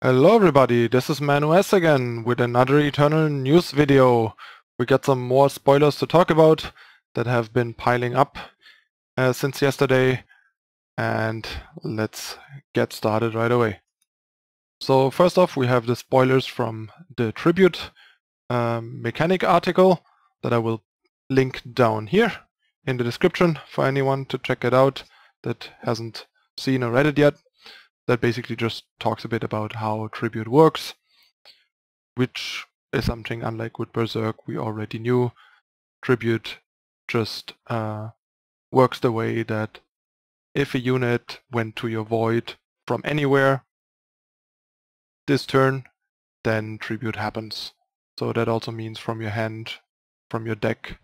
Hello everybody, this is ManOS again with another Eternal news video. We got some more spoilers to talk about that have been piling up since yesterday, and let's get started right away. So first off, we have the spoilers from the Tribute mechanic article that I will link down here in the description for anyone to check it out that hasn't seen or read it yet. That basically just talks a bit about how Tribute works, which is something unlike with Berserk we already knew. Tribute just works the way that if a unit went to your void from anywhere this turn, then Tribute happens. So that also means from your hand, from your deck,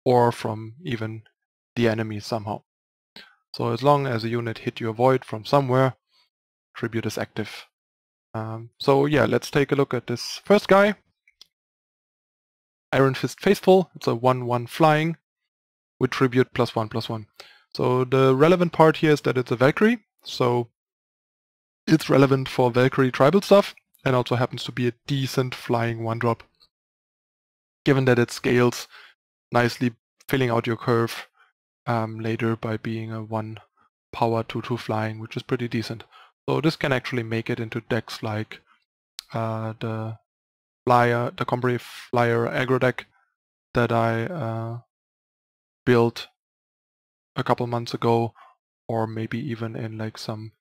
or from even the enemy somehow. So as long as a unit hit your void from somewhere, Tribute is active. So yeah, let's take a look at this first guy. Iron Fist Faithful, it's a 1/1 flying with Tribute +1/+1. So the relevant part here is that it's a Valkyrie, so it's relevant for Valkyrie tribal stuff, and also happens to be a decent flying 1-drop. Given that it scales nicely, filling out your curve later by being a 1 power 2/2 flying, which is pretty decent. So this can actually make it into decks like the Combrave Flyer aggro deck that I built a couple months ago, or maybe even in like some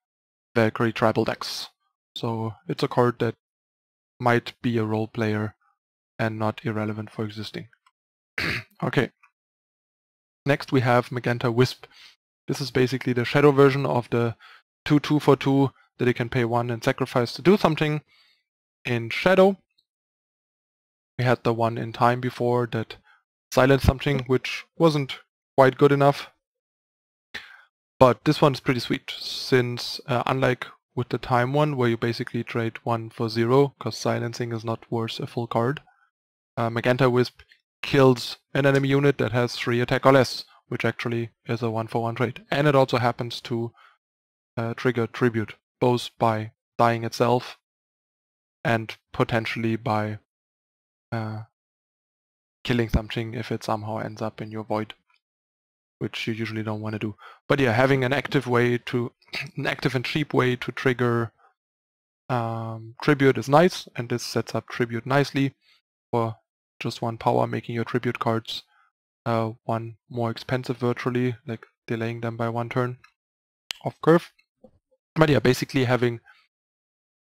Valkyrie tribal decks. So it's a card that might be a role player and not irrelevant for existing. Okay. Next we have Mackenzie Wisp. This is basically the shadow version of the 2/2 for 2 that you can pay 1 and sacrifice to do something in shadow. We had the one in time before that silenced something, which wasn't quite good enough. But this one is pretty sweet, since unlike with the time one, where you basically trade 1 for 0, because silencing is not worth a full card, Mackenzie Wisp kills an enemy unit that has 3 attack or less, which actually is a 1-for-1 trade. And it also happens to trigger Tribute, both by dying itself and potentially by killing something if it somehow ends up in your void, which you usually don't want to do. But yeah, having an active way to, an active and cheap way to trigger Tribute is nice, and this sets up Tribute nicely for just 1 power, making your Tribute cards 1 more expensive virtually, like delaying them by 1 turn off curve. But yeah, basically having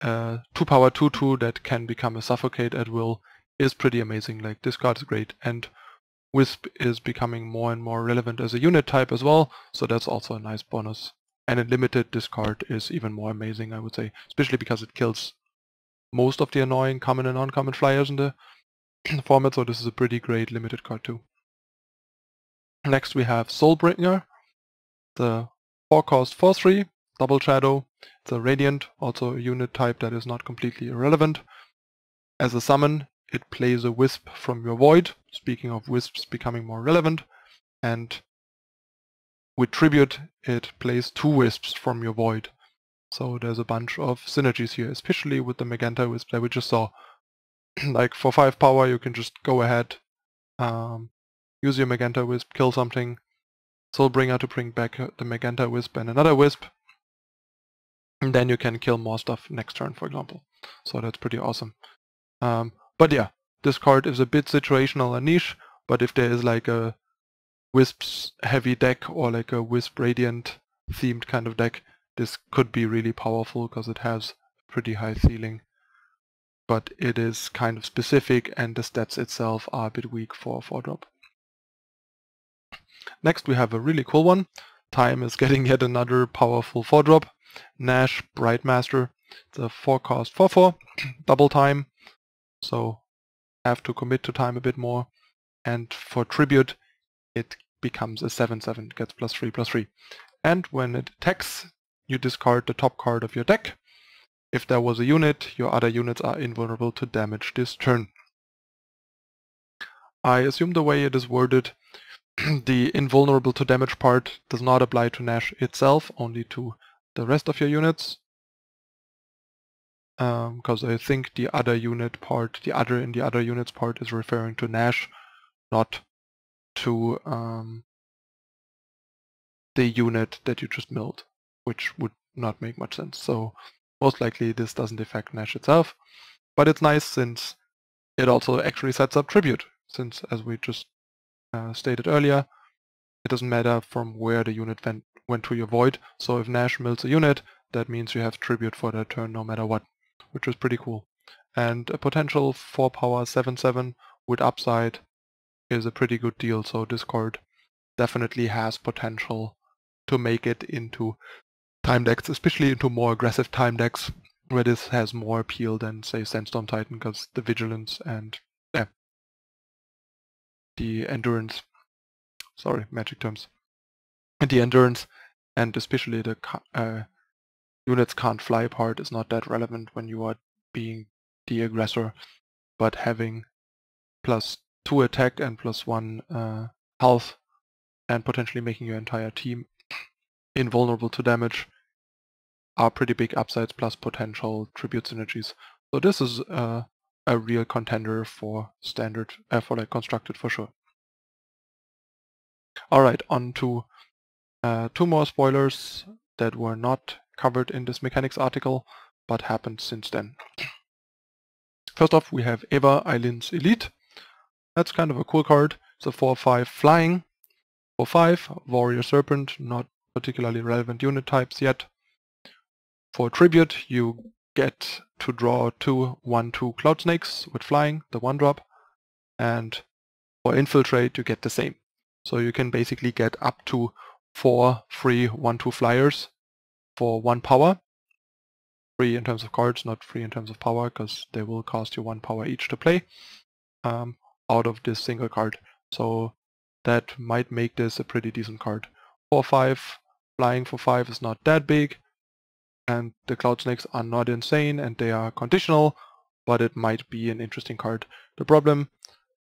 2 power 2/2 that can become a Suffocate at will is pretty amazing. Like, this card is great, and Wisp is becoming more and more relevant as a unit type as well, so that's also a nice bonus. And in limited, this card is even more amazing, I would say, especially because it kills most of the annoying common and uncommon flyers in the format, so this is a pretty great limited card too. Next we have Brickner, the 4-cost 4/3, double shadow. It's a Radiant, also a unit type that is not completely irrelevant. As a summon, it plays a Wisp from your void, speaking of Wisps becoming more relevant, and with Tribute it plays 2 Wisps from your void. So there's a bunch of synergies here, especially with the Mackenzie Wisp that we just saw. Like, for 5 power you can just go ahead, use your Mackenzie Wisp, kill something, Soulbringer to bring back the Mackenzie Wisp and another Wisp, and then you can kill more stuff next turn, for example. So that's pretty awesome. But yeah, this card is a bit situational and niche, but if there is like a Wisps heavy deck or like a Wisp Radiant themed kind of deck, this could be really powerful because it has a pretty high ceiling. But it is kind of specific, and the stats itself are a bit weak for a 4-drop. Next we have a really cool one. Time is getting yet another powerful 4-drop. Nash Brightmaster. It's a 4-cost 4/4, double time, so have to commit to time a bit more. And for Tribute it becomes a 7/7, gets +3/+3. And when it attacks, you discard the top card of your deck. If there was a unit, your other units are invulnerable to damage this turn. I assume the way it is worded, the invulnerable to damage part does not apply to Nash itself, only to the rest of your units. because I think the other unit part, the other in the other units part is referring to Nash, not to the unit that you just milled, which would not make much sense. So most likely this doesn't affect Nash itself, but it's nice since it also actually sets up tribute, since as we just stated earlier, it doesn't matter from where the unit went to your void. So if Nash mills a unit, that means you have tribute for that turn no matter what, which is pretty cool. And a potential 4 power 7/7 with upside is a pretty good deal, so this card definitely has potential to make it into time decks, especially into more aggressive time decks, where this has more appeal than, say, Sandstorm Titan, because the vigilance and the endurance, sorry, magic terms, and the endurance, and especially the units can't fly apart is not that relevant when you are being the aggressor, but having +2 attack and +1 health, and potentially making your entire team invulnerable to damage are pretty big upsides, plus potential tribute synergies. So this is a real contender for standard, for like constructed for sure. Alright, on to 2 more spoilers that were not covered in this mechanics article, but happened since then. First off, we have Ava Islands Elite. That's kind of a cool card. It's a 4/5 flying. 4/5, Warrior Serpent, not particularly relevant unit types yet. For tribute, you get to draw 2 1/2 Cloud Snakes with flying, the 1-drop, and for infiltrate you get the same. So you can basically get up to 4 free 1/2 flyers for 1 power. Free in terms of cards, not free in terms of power, because they will cost you 1 power each to play out of this single card. So that might make this a pretty decent card. 4/5 flying for 5 is not that big, and the Cloud Snakes are not insane, and they are conditional, but it might be an interesting card. The problem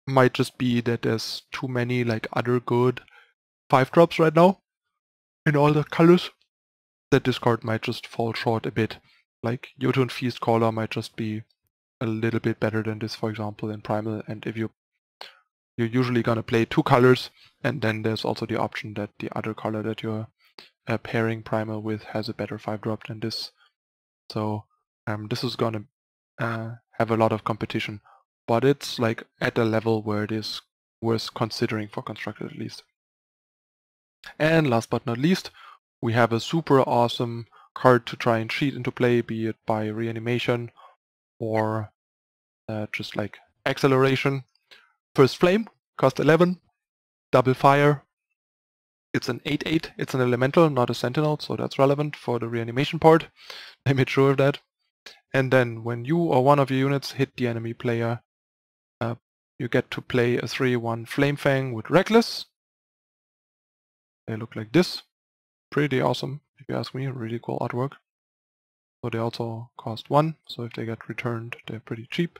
might just be that there's too many like other good 5-drops right now in all the colors, that this card might just fall short a bit. Like Jotun Feast Caller might just be a little bit better than this, for example, in Primal, and if you're usually gonna play 2 colors, and then there's also the option that the other color that you're pairing Primal with has a better 5-drop than this. So this is gonna have a lot of competition, but it's like at a level where it is worth considering for constructed at least. And last but not least, we have a super awesome card to try and cheat into play, be it by reanimation or just like acceleration. First Flame, cost 11, double fire. It's an 8/8, it's an elemental, not a sentinel, so that's relevant for the reanimation part. I made sure of that. And then when you or one of your units hit the enemy player, you get to play a 3/1 Flame Fang with Reckless. They look like this. Pretty awesome, if you ask me, really cool artwork. So they also cost 1, so if they get returned, they're pretty cheap.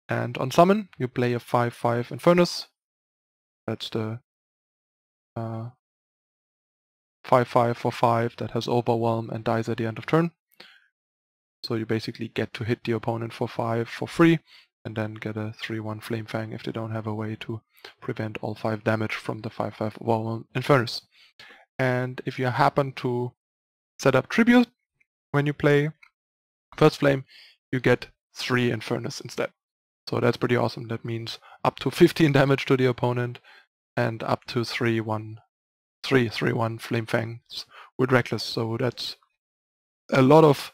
And on summon, you play a 5/5 Infernus. That's the 5/5 for 5 that has Overwhelm and dies at the end of turn. So you basically get to hit the opponent for 5 for free, and then get a 3/1 Flame Fang if they don't have a way to prevent all 5 damage from the 5/5 Overwhelm Infernus. And if you happen to set up Tribute when you play First Flame, you get 3 Infernus instead. So that's pretty awesome. That means up to 15 damage to the opponent and up to 3/1 Flame Fangs with Reckless. So that's a lot of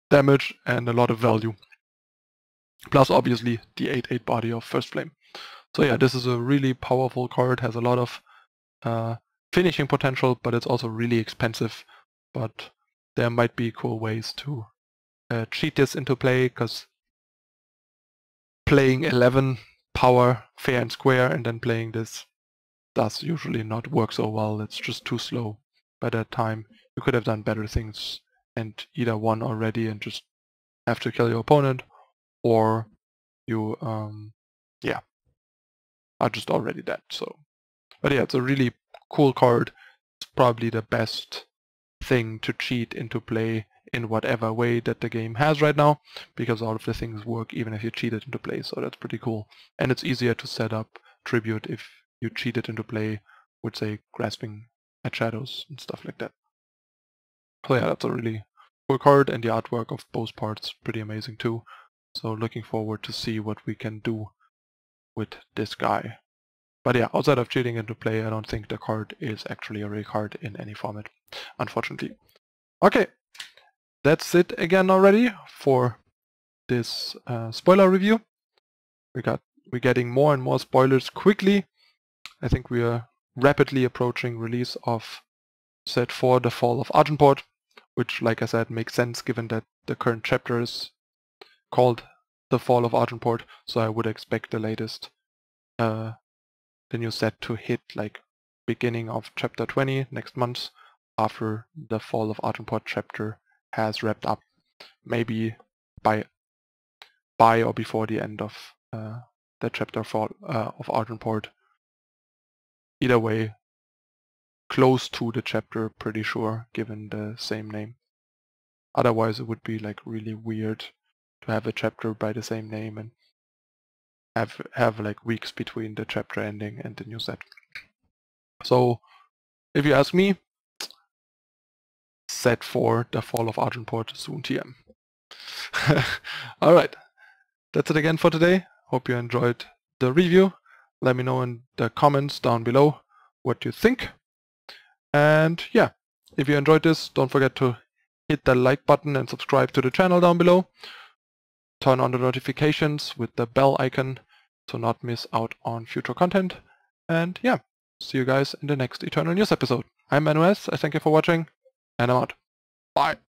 damage and a lot of value. Plus obviously the 8/8 body of First Flame. So yeah, this is a really powerful card, has a lot of finishing potential, but it's also really expensive. But there might be cool ways to cheat this into play, because playing 11 power fair and square and then playing this does usually not work so well. It's just too slow. By that time you could have done better things and either won already and just have to kill your opponent, or you yeah, are just already dead. So, but yeah, it's a really cool card. It's probably the best thing to cheat into play in whatever way that the game has right now, because all of the things work even if you cheat it into play, so that's pretty cool. And it's easier to set up Tribute if you cheat it into play with, say, Grasping at Shadows and stuff like that. So yeah, that's a really cool card, and the artwork of both parts pretty amazing too. So looking forward to see what we can do with this guy. But yeah, outside of cheating into play, I don't think the card is actually a rare card in any format, unfortunately. Okay, that's it again already for this spoiler review. We're getting more and more spoilers quickly. I think we are rapidly approaching release of set 4, The Fall of Argenport, which, like I said, makes sense given that the current chapter is called The Fall of Argenport, so I would expect the latest, the new set to hit like beginning of chapter 20 next month, after the Fall of Argenport chapter has wrapped up, maybe by or before the end of the chapter Fall of Argenport. Either way, close to the chapter, pretty sure, given the same name. Otherwise it would be like really weird to have a chapter by the same name and have like weeks between the chapter ending and the new set. So if you ask me, set 4, The Fall of Argenport, soon TM. Alright, that's it again for today. Hope you enjoyed the review. Let me know in the comments down below what you think. And yeah, if you enjoyed this, don't forget to hit the like button and subscribe to the channel down below. Turn on the notifications with the bell icon to not miss out on future content. And yeah, see you guys in the next Eternal News episode. I'm Manuel, I thank you for watching, and I'm out. Bye!